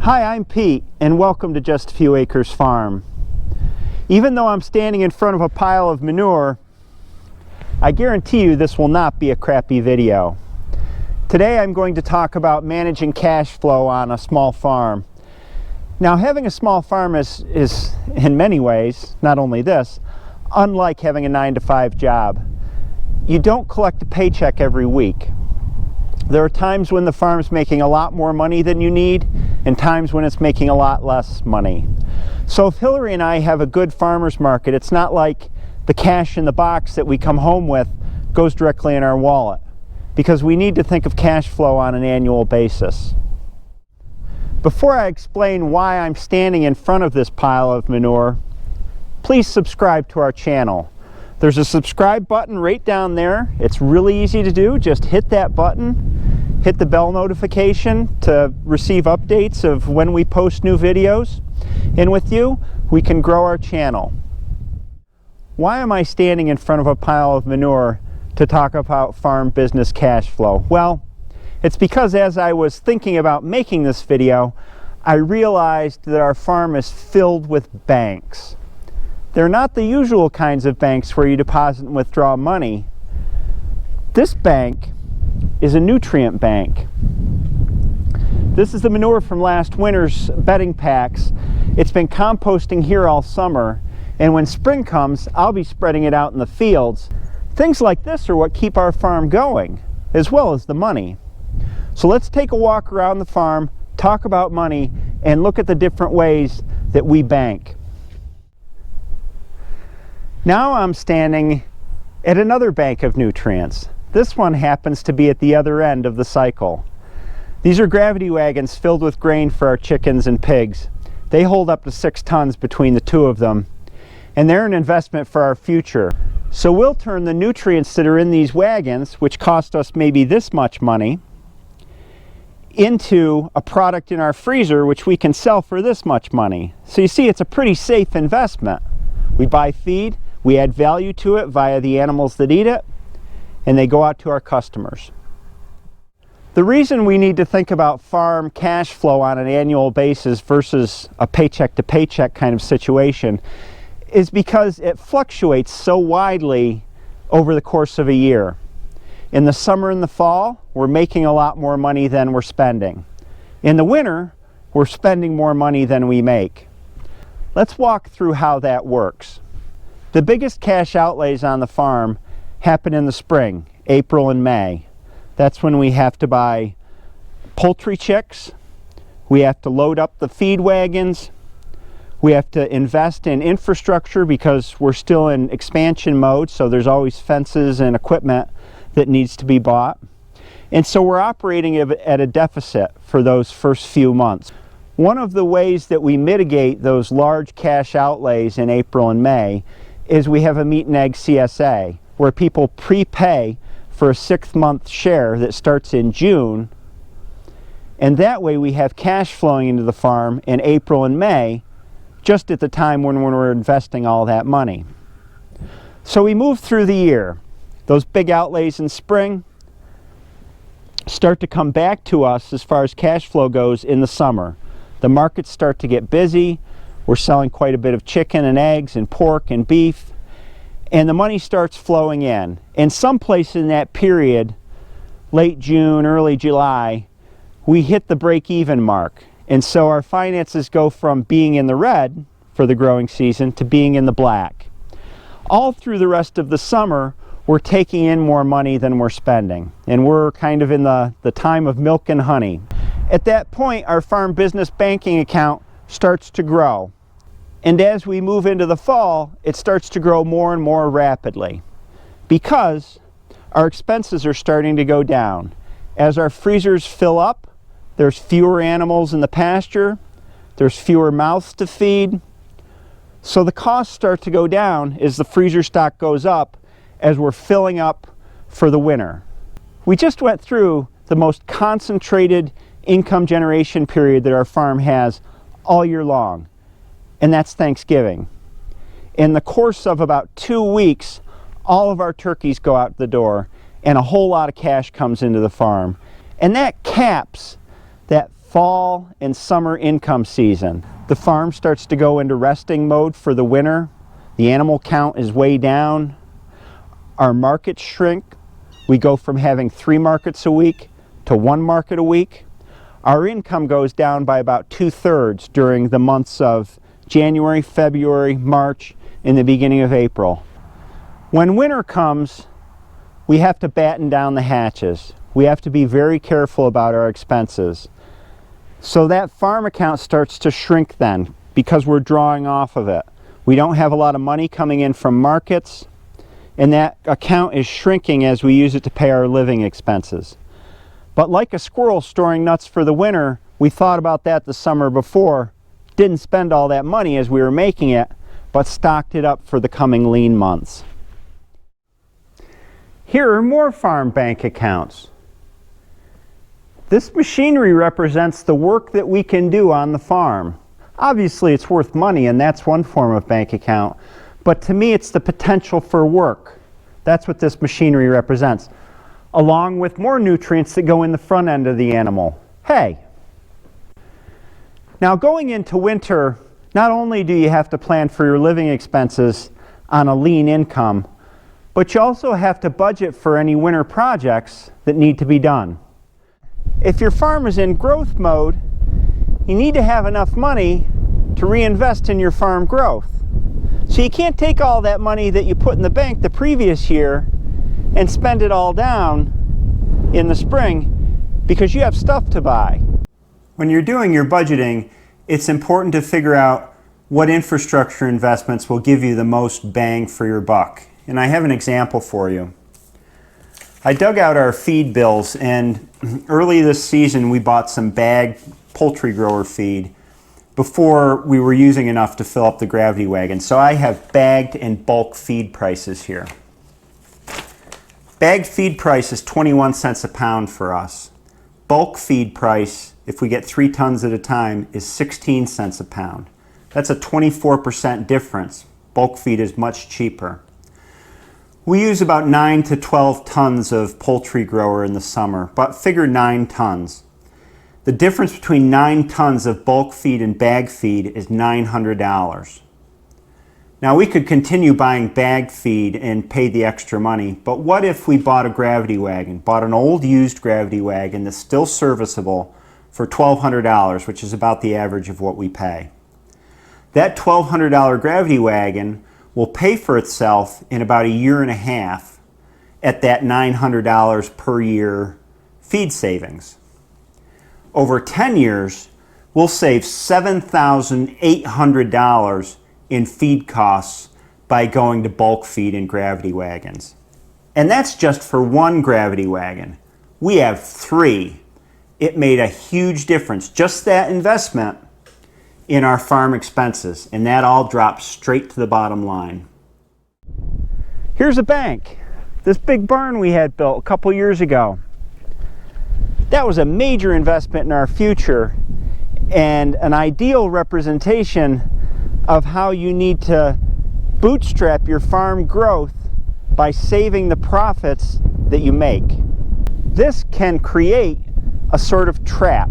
Hi, I'm Pete, and welcome to Just a Few Acres Farm. Even though I'm standing in front of a pile of manure, I guarantee you this will not be a crappy video. Today I'm going to talk about managing cash flow on a small farm. Now, having a small farm is in many ways, not only this, unlike having a 9-to-5 job. You don't collect a paycheck every week. There are times when the farm's making a lot more money than you need, and times when it's making a lot less money. So if Hillary and I have a good farmer's market, it's not like the cash in the box that we come home with goes directly in our wallet, because we need to think of cash flow on an annual basis. Before I explain why I'm standing in front of this pile of manure, please subscribe to our channel. There's a subscribe button right down there. It's really easy to do. Just hit that button, hit the bell notification to receive updates of when we post new videos. And with you, we can grow our channel. Why am I standing in front of a pile of manure to talk about farm business cash flow? Well, it's because as I was thinking about making this video, I realized that our farm is filled with banks. They're not the usual kinds of banks where you deposit and withdraw money. This bank is a nutrient bank. This is the manure from last winter's bedding packs. It's been composting here all summer, and when spring comes, I'll be spreading it out in the fields. Things like this are what keep our farm going, as well as the money. So let's take a walk around the farm, talk about money, and look at the different ways that we bank. Now I'm standing at another bank of nutrients. This one happens to be at the other end of the cycle. These are gravity wagons filled with grain for our chickens and pigs. They hold up to 6 tons between the two of them, and they're an investment for our future. So we'll turn the nutrients that are in these wagons, which cost us maybe this much money, into a product in our freezer which we can sell for this much money. So you see, it's a pretty safe investment. We buy feed, we add value to it via the animals that eat it, and they go out to our customers. The reason we need to think about farm cash flow on an annual basis versus a paycheck to paycheck kind of situation is because it fluctuates so widely over the course of a year. In the summer and the fall, we're making a lot more money than we're spending. In the winter, we're spending more money than we make. Let's walk through how that works. The biggest cash outlays on the farm happen in the spring, April and May. That's when we have to buy poultry chicks, we have to load up the feed wagons, we have to invest in infrastructure because we're still in expansion mode, so there's always fences and equipment that needs to be bought. And so we're operating at a deficit for those first few months. One of the ways that we mitigate those large cash outlays in April and May is we have a meat and egg CSA where people prepay for a 6-month share that starts in June, and that way we have cash flowing into the farm in April and May, just at the time when we're investing all that money. So we move through the year. Those big outlays in spring start to come back to us as far as cash flow goes in the summer. The markets start to get busy. We're selling quite a bit of chicken and eggs and pork and beef, and the money starts flowing in. And someplace in that period, late June, early July, we hit the break-even mark. And so our finances go from being in the red for the growing season to being in the black. All through the rest of the summer, we're taking in more money than we're spending. And we're kind of in the time of milk and honey. At that point, our farm business banking account starts to grow. And as we move into the fall, it starts to grow more and more rapidly because our expenses are starting to go down. As our freezers fill up, there's fewer animals in the pasture, there's fewer mouths to feed. So the costs start to go down as the freezer stock goes up as we're filling up for the winter. We just went through the most concentrated income generation period that our farm has all year long, and that's Thanksgiving. In the course of about 2 weeks, all of our turkeys go out the door and a whole lot of cash comes into the farm. And that caps that fall and summer income season. The farm starts to go into resting mode for the winter. The animal count is way down. Our markets shrink. We go from having 3 markets a week to 1 market a week. Our income goes down by about 2/3 during the months of January, February, March, and the beginning of April. When winter comes, we have to batten down the hatches. We have to be very careful about our expenses. So that farm account starts to shrink then because we're drawing off of it. We don't have a lot of money coming in from markets, and that account is shrinking as we use it to pay our living expenses. But like a squirrel storing nuts for the winter, we thought about that the summer before, didn't spend all that money as we were making it, but stocked it up for the coming lean months. Here are more farm bank accounts. This machinery represents the work that we can do on the farm. Obviously it's worth money, and that's one form of bank account, but to me it's the potential for work. That's what this machinery represents, along with more nutrients that go in the front end of the animal. Hay. Now going into winter, not only do you have to plan for your living expenses on a lean income, but you also have to budget for any winter projects that need to be done. If your farm is in growth mode, you need to have enough money to reinvest in your farm growth. So you can't take all that money that you put in the bank the previous year and spend it all down in the spring because you have stuff to buy. When you're doing your budgeting, it's important to figure out what infrastructure investments will give you the most bang for your buck. And I have an example for you. I dug out our feed bills, and early this season we bought some bagged poultry grower feed before we were using enough to fill up the gravity wagon. So I have bagged and bulk feed prices here. Bagged feed price is 21 cents a pound for us. Bulk feed price, if we get 3 tons at a time, is 16 cents a pound. That's a 24% difference. Bulk feed is much cheaper. We use about 9 to 12 tons of poultry grower in the summer, but figure 9 tons. The difference between 9 tons of bulk feed and bag feed is $900. Now we could continue buying bagged feed and pay the extra money, but what if we bought a gravity wagon, bought an old used gravity wagon that's still serviceable for $1,200, which is about the average of what we pay. That $1,200 gravity wagon will pay for itself in about 1.5 years at that $900 per year feed savings. Over 10 years, we'll save $7,800 in feed costs by going to bulk feed and gravity wagons. And that's just for one gravity wagon. We have 3. It made a huge difference, just that investment, in our farm expenses, and that all drops straight to the bottom line. Here's a bank. This big barn we had built a couple years ago. That was a major investment in our future and an ideal representation of how you need to bootstrap your farm growth by saving the profits that you make. This can create a sort of trap,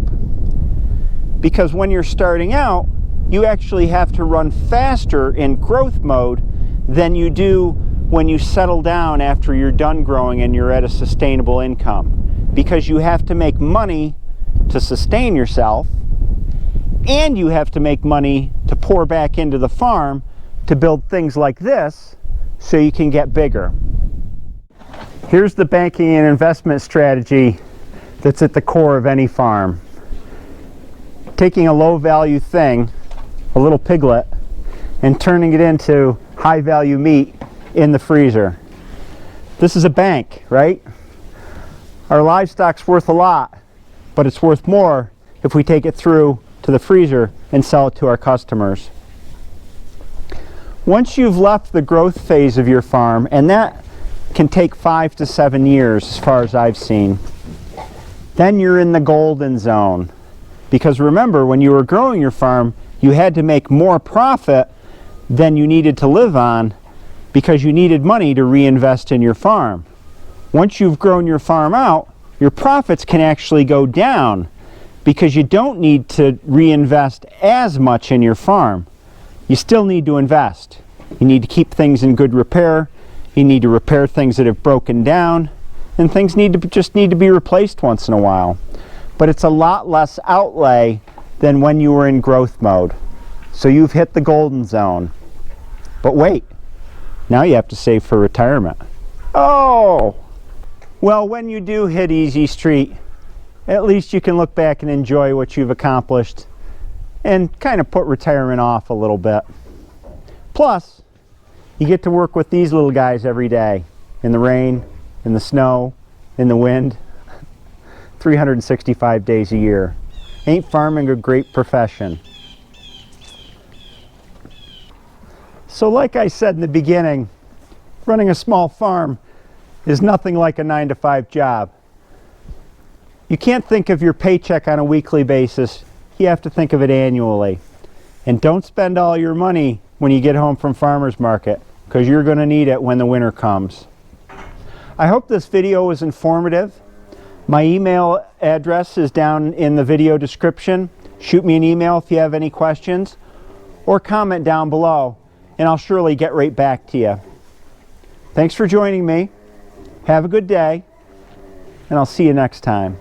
because when you're starting out, you actually have to run faster in growth mode than you do when you settle down after you're done growing and you're at a sustainable income. Because you have to make money to sustain yourself, and you have to make money to pour back into the farm to build things like this so you can get bigger. Here's the banking and investment strategy that's at the core of any farm. Taking a low value thing, a little piglet, and turning it into high value meat in the freezer. This is a bank, right? Our livestock's worth a lot, but it's worth more if we take it through to the freezer and sell it to our customers. Once you've left the growth phase of your farm, and that can take 5 to 7 years as far as I've seen, then you're in the golden zone. Because remember, when you were growing your farm, you had to make more profit than you needed to live on because you needed money to reinvest in your farm. Once you've grown your farm out, your profits can actually go down because you don't need to reinvest as much in your farm. You still need to invest. You need to keep things in good repair. You need to repair things that have broken down, and things just need to be replaced once in a while. But it's a lot less outlay than when you were in growth mode. So you've hit the golden zone. But wait, now you have to save for retirement. Oh! Well, when you do hit Easy Street, at least you can look back and enjoy what you've accomplished and kind of put retirement off a little bit. Plus, you get to work with these little guys every day, in the rain, in the snow, in the wind, 365 days a year. Ain't farming a great profession? So like I said in the beginning, running a small farm is nothing like a 9-to-5 job. You can't think of your paycheck on a weekly basis. You have to think of it annually. And don't spend all your money when you get home from farmer's market, because you're going to need it when the winter comes. I hope this video was informative. My email address is down in the video description. Shoot me an email if you have any questions, or comment down below, and I'll surely get right back to you. Thanks for joining me. Have a good day, and I'll see you next time.